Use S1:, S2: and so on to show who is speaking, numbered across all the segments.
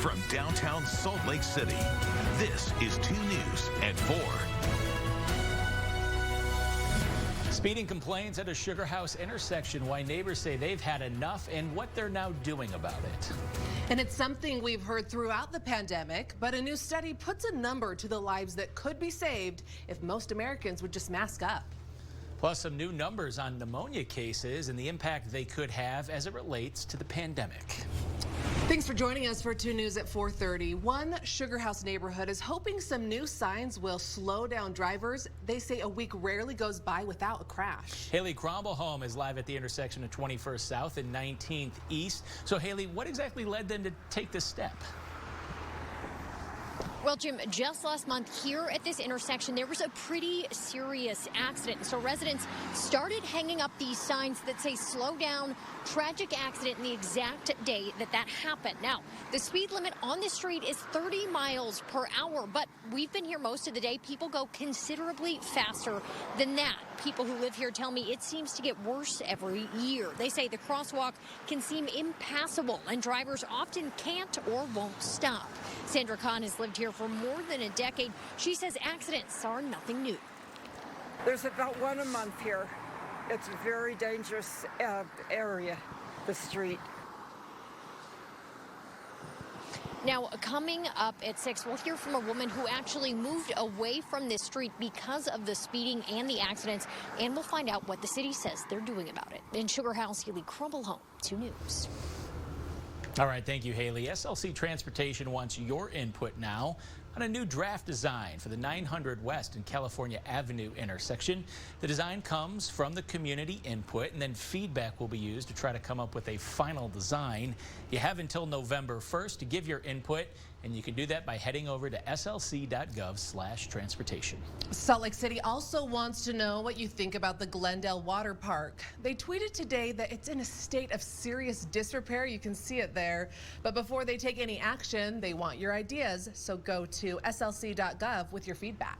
S1: from downtown Salt Lake City. This is 2 News at 4.
S2: Speeding complaints at a Sugar House intersection, why neighbors say they've had enough and what they're now doing about it.
S3: And it's something we've heard throughout the pandemic, but a new study puts a number to the lives that could be saved if most Americans would just mask up.
S2: Plus some new numbers on pneumonia cases and the impact they could have as it relates to the pandemic.
S3: Thanks for joining us for 2 News at 4:30. One Sugar House neighborhood is hoping some new signs will slow down drivers. They say a week rarely goes by without a crash.
S2: Haley Cromwell is live at the intersection of 21st South and 19th East. So Haley, what exactly led them to take this step?
S4: Well, Jim, just last month here at this intersection, there was a pretty serious accident. So residents started hanging up these signs that say slow down, tragic accident, and the exact day that happened. Now, the speed limit on this street is 30 miles per hour, but we've been here most of the day. People go considerably faster than that. People who live here tell me it seems to get worse every year. They say the crosswalk can seem impassable and drivers often can't or won't stop. Sandra Kahn has lived here for more than a decade. She says accidents are nothing new.
S5: There's about one a month here. It's a very dangerous area, the street.
S4: Now, coming up at 6, we'll hear from a woman who actually moved away from this street because of the speeding and the accidents, and we'll find out what the city says they're doing about it. In Sugar House, Haley Cromwell, 2 News.
S2: All right, thank you, Haley. SLC Transportation wants your input now on a new draft design for the 900 West and California Avenue intersection. The design comes from the community input, and then feedback will be used to try to come up with a final design. You have until November 1st to give your input, and you can do that by heading over to slc.gov/transportation.
S3: Salt Lake City also wants to know what you think about the Glendale Water Park. They tweeted today that it's in a state of serious disrepair. You can see it there. But before they take any action, they want your ideas. So go to slc.gov with your feedback.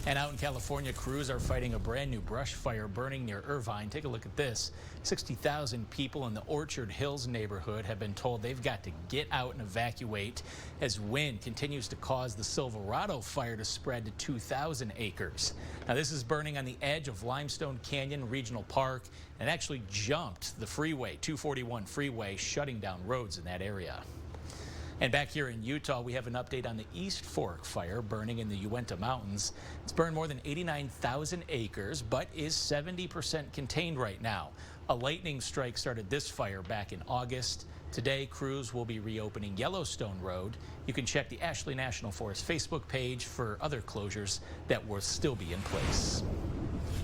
S2: And out in California, crews are fighting a brand new brush fire burning near Irvine. Take a look at this. 60,000 people in the Orchard Hills neighborhood have been told they've got to get out and evacuate as wind continues to cause the Silverado fire to spread to 2,000 acres. Now, this is burning on the edge of Limestone Canyon Regional Park and actually jumped the freeway, 241 freeway, shutting down roads in that area. And back here in Utah, we have an update on the East Fork fire burning in the Uinta Mountains. It's burned more than 89,000 acres, but is 70% contained right now. A lightning strike started this fire back in August. Today, crews will be reopening Yellowstone Road. You can check the Ashley National Forest Facebook page for other closures that will still be in place.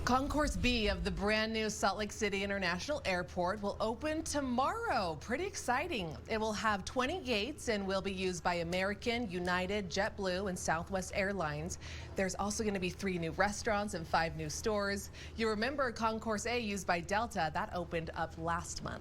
S3: Concourse B of the brand new Salt Lake City International Airport will open tomorrow. Pretty exciting. It will have 20 gates and will be used by American, United, JetBlue, and Southwest Airlines. There's also going to be 3 new restaurants and 5 new stores. You remember Concourse A used by Delta, that opened up last month.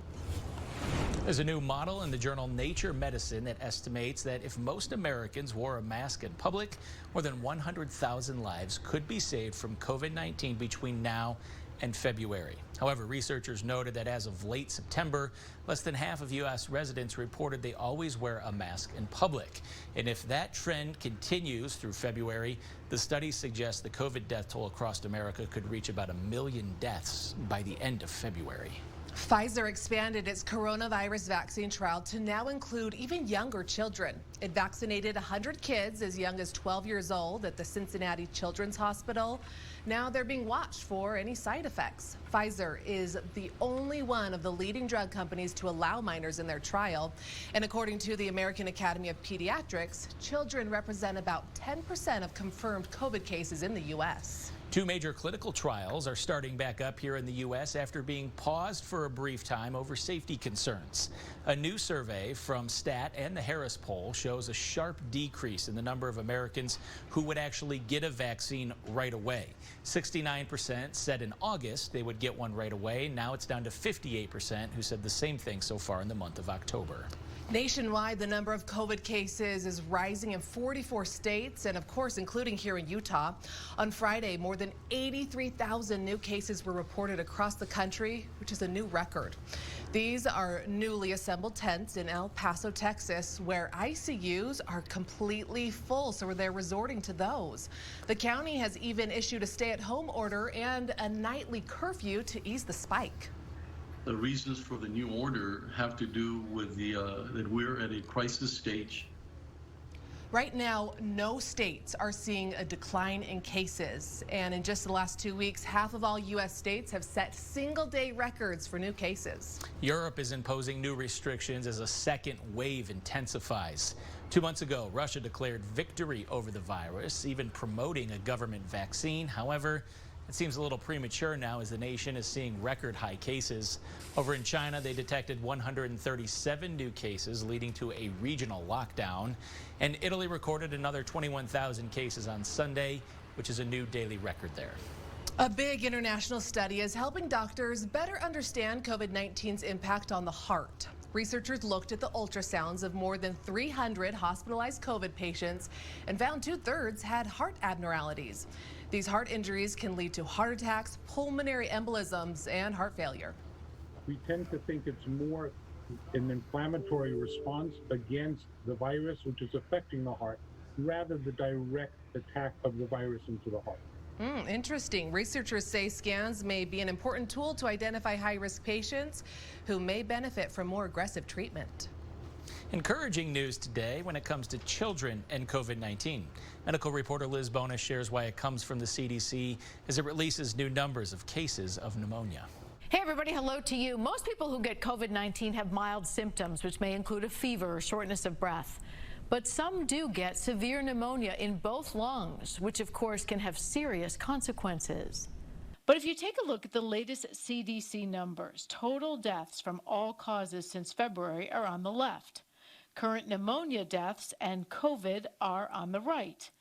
S2: There's a new model in the journal Nature Medicine that estimates that if most Americans wore a mask in public, more than 100,000 lives could be saved from COVID-19 between now and February. However, researchers noted that as of late September, less than half of U.S. residents reported they always wear a mask in public. And if that trend continues through February, the study suggests the COVID death toll across America could reach about 1 million deaths by the end of February.
S3: Pfizer expanded its coronavirus vaccine trial to now include even younger children. It vaccinated 100 kids as young as 12 years old at the Cincinnati Children's Hospital. Now they're being watched for any side effects. Pfizer is the only one of the leading drug companies to allow minors in their trial. And according to the American Academy of Pediatrics, children represent about 10% of confirmed COVID cases in the U.S.
S2: 2 major clinical trials are starting back up here in the U.S. after being paused for a brief time over safety concerns. A new survey from STAT and the Harris poll shows a sharp decrease in the number of Americans who would actually get a vaccine right away. 69% said in August they would get one right away. Now it's down to 58% who said the same thing so far in the month of October.
S3: Nationwide, the number of COVID cases is rising in 44 states and, of course, including here in Utah. On Friday, more than 83,000 new cases were reported across the country, which is a new record. These are newly assembled tents in El Paso, Texas, where ICUs are completely full, so they're resorting to those. The county has even issued a stay-at-home order and a nightly curfew to ease the spike.
S6: The reasons for the new order have to do with that we're at a crisis stage.
S3: Right now, no states are seeing a decline in cases. And in just the last 2 weeks, half of all U.S. states have set single-day records for new cases.
S2: Europe is imposing new restrictions as a second wave intensifies. 2 months ago, Russia declared victory over the virus, even promoting a government vaccine. However, it seems a little premature now as the nation is seeing record high cases. Over in China, they detected 137 new cases, leading to a regional lockdown. And Italy recorded another 21,000 cases on Sunday, which is a new daily record there.
S3: A big international study is helping doctors better understand COVID-19's impact on the heart. Researchers looked at the ultrasounds of more than 300 hospitalized COVID patients and found 2/3 had heart abnormalities. These heart injuries can lead to heart attacks, pulmonary embolisms, and heart failure.
S7: We tend to think it's more an inflammatory response against the virus, which is affecting the heart, rather than the direct attack of the virus into the heart.
S3: Interesting. Researchers say scans may be an important tool to identify high-risk patients who may benefit from more aggressive treatment.
S2: Encouraging news today when it comes to children and COVID-19. Medical reporter Liz Bonas shares why it comes from the CDC as it releases new numbers of cases of pneumonia.
S8: Hey everybody, hello to you. Most people who get COVID-19 have mild symptoms, which may include a fever or shortness of breath. But some do get severe pneumonia in both lungs, which of course can have serious consequences.
S9: But if you take a look at the latest CDC numbers, total deaths from all causes since February are on the left. Current pneumonia deaths and COVID are on the right.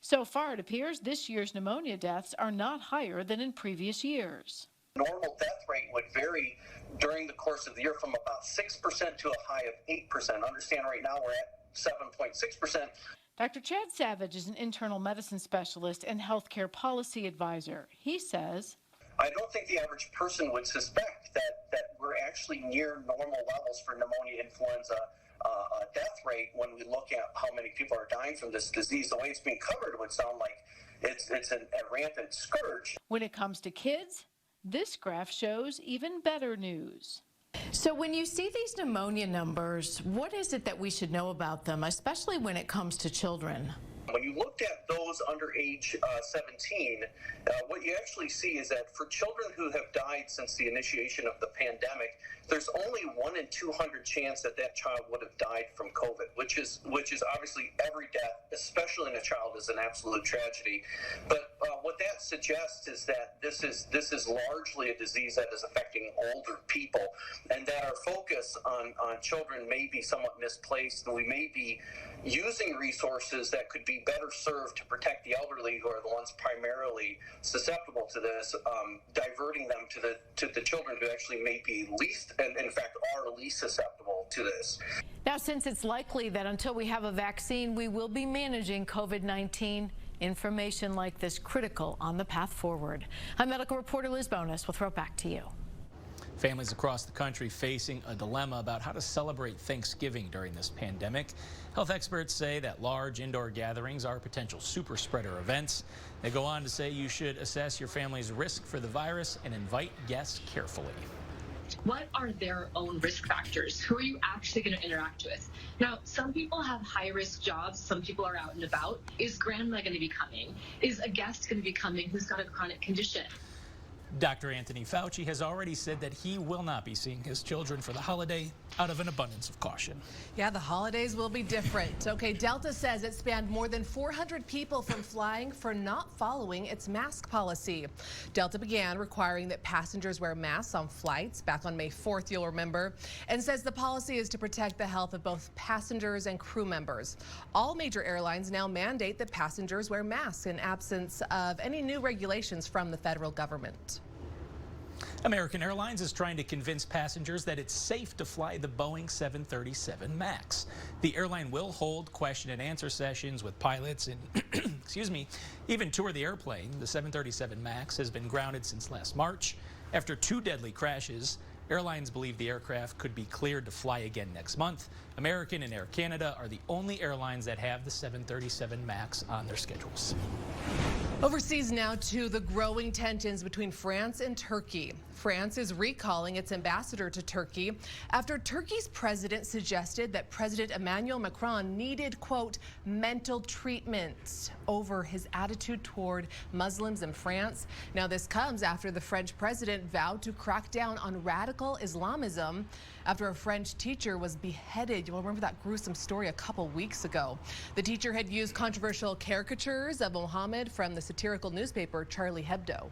S9: So far, it appears this year's pneumonia deaths are not higher than in previous years.
S10: Normal death rate would vary during the course of the year from about 6% to a high of 8%. Understand right now we're at 7.6%.
S9: Dr. Chad Savage is an internal medicine specialist and healthcare policy advisor. He says,
S10: I don't think the average person would suspect that we're actually near normal levels for pneumonia influenza death rate when we look at how many people are dying from this disease. The way it's being covered would sound like it's a rampant scourge.
S9: When it comes to kids, this graph shows even better news.
S8: So when you see these pneumonia numbers, what is it that we should know about them, especially when it comes to children?
S10: When you looked at those under age 17, what you actually see is that for children who have died since the initiation of the pandemic, there's only 1 in 200 chance that that child would have died from COVID, which is obviously every death, especially in a child, is an absolute tragedy. But what that suggests is that this is largely a disease that is affecting older people, and that our focus on children may be somewhat misplaced, and we may be using resources that could be better served to protect the elderly, who are the ones primarily susceptible to this, diverting them to the children who actually may be least, and in fact are least susceptible to this.
S8: Now, since it's likely that until we have a vaccine, we will be managing COVID-19, information like this critical on the path forward. I'm medical reporter Liz Bonas. We'll throw it back to you.
S2: Families across the country facing a dilemma about how to celebrate Thanksgiving during this pandemic. Health experts say that large indoor gatherings are potential super spreader events. They go on to say you should assess your family's risk for the virus and invite guests carefully.
S11: What are their own risk factors? Who are you actually going to interact with? Now, some people have high-risk jobs. Some people are out and about. Is grandma going to be coming? Is a guest going to be coming who's got a chronic condition?
S2: Dr. Anthony Fauci has already said that he will not be seeing his children for the holiday out of an abundance of caution.
S3: Yeah, the holidays will be different. Okay, Delta says it spanned more than 400 people from flying for not following its mask policy. Delta began requiring that passengers wear masks on flights back on May 4th, you'll remember, and says the policy is to protect the health of both passengers and crew members. All major airlines now mandate that passengers wear masks in absence of any new regulations from the federal government.
S2: American Airlines is trying to convince passengers that it's safe to fly the Boeing 737 MAX. The airline will hold question and answer sessions with pilots and, excuse me, even tour the airplane. The 737 MAX has been grounded since last March. After 2 deadly crashes, airlines believe the aircraft could be cleared to fly again next month. American and Air Canada are the only airlines that have the 737 MAX on their schedules.
S3: Overseas now to the growing tensions between France and Turkey. France is recalling its ambassador to Turkey after Turkey's president suggested that President Emmanuel Macron needed, quote, mental treatment over his attitude toward Muslims in France. Now, this comes after the French president vowed to crack down on radical Islamism after a French teacher was beheaded. You'll remember that gruesome story a couple weeks ago. The teacher had used controversial caricatures of Mohammed from the satirical newspaper Charlie Hebdo.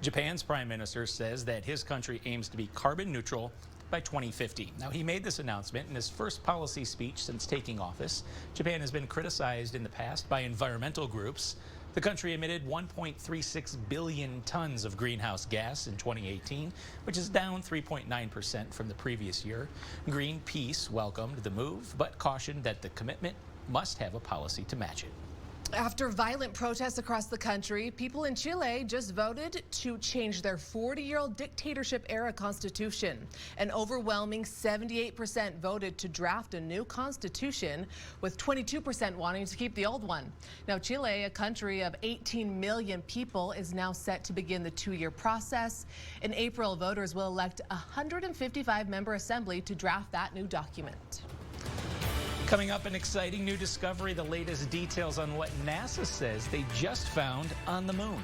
S2: Japan's prime minister says that his country aims to be carbon neutral by 2050. Now, he made this announcement in his first policy speech since taking office. Japan has been criticized in the past by environmental groups. The country emitted 1.36 billion tons of greenhouse gas in 2018, which is down 3.9% from the previous year. Greenpeace welcomed the move, but cautioned that the commitment must have a policy to match it.
S3: After violent protests across the country, people in Chile just voted to change their 40-year-old dictatorship-era constitution. An overwhelming 78% voted to draft a new constitution, with 22% wanting to keep the old one. Now, Chile, a country of 18 million people, is now set to begin the 2-year process. In April, voters will elect a 155-member assembly to draft that new document.
S2: Coming up, an exciting new discovery, the latest details on what NASA says they just found on the moon.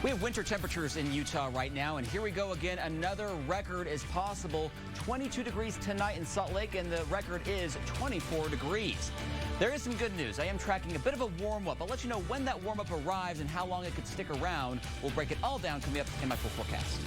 S12: We have winter temperatures in Utah right now, and here we go again. Another record is possible. 22 degrees tonight in Salt Lake, and the record is 24 degrees. There is some good news. I am tracking a bit of a warm-up. I'll let you know when that warm-up arrives and how long it could stick around. We'll break it all down coming up in my full forecast.